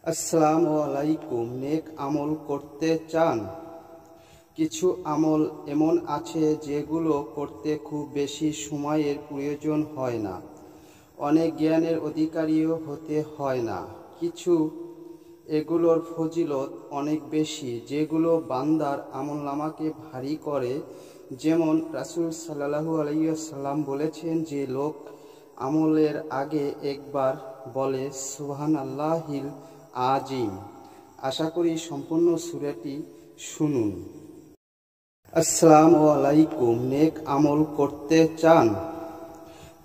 আসসালামু আলাইকুম। নেক আমল করতে চান? কিছু আমল এমন আছে যেগুলো করতে খুব বেশি সময়ের প্রয়োজন হয় না, অনেক জ্ঞানের অধিকারীও হতে হয় না। কিছু এগুলোর ফজিলত অনেক বেশি, যেগুলো বান্দার আমলনামাকে ভারী করে। যেমন রাসূল সাল্লাল্লাহু আলাইহি ওয়াসাল্লাম বলেছেন, যে লোক আমলের আগে একবার বলে সুবহানাল্লাহিল আজিম। আশা করি সম্পূর্ণ সূরাটি শুনুন। আসসালামু আলাইকুম। নেক আমল করতে চান?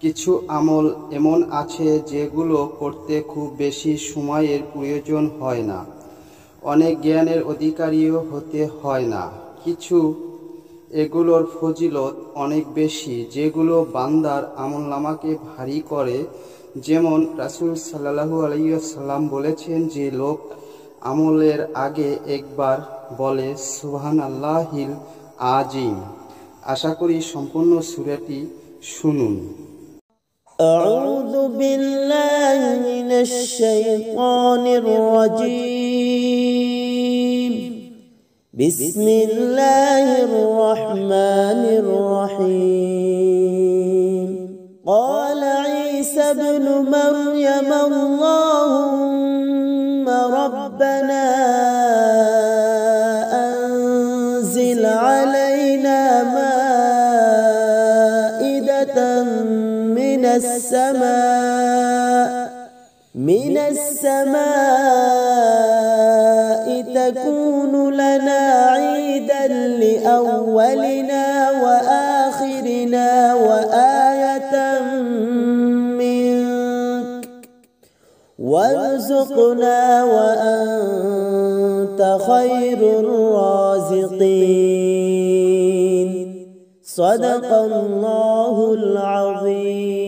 কিছু আমল এমন আছে যেগুলো করতে খুব বেশি সময়ের প্রয়োজন হয় না, অনেক জ্ঞানের অধিকারীও হতে হয় না। কিছু এগুলোর ফজিলত অনেক বেশি, যেগুলো বান্দার আমলনামাকে ভারী করে। যেমন রাসূল সাল্লাল্লাহু আলাইহি ওয়াসাল্লাম বলেছেন, যে লোক আমলের আগে একবার বলে সুবহানাল্লাহিল আজিম। আশা করি সম্পূর্ণ সূরাটি শুনুন। আউযু বিল্লাহি মিনাশ শাইতানির রাজীম। বিসমিল্লাহির রহমানির রহিম। قال عيسى ابن مريم اللهم ربنا أنزل علينا مائدة من السماء تكون لنا عيدا لأولنا وآخرنا وآية منك وارزقنا وأنت خير الرازقين صدق الله العظيم।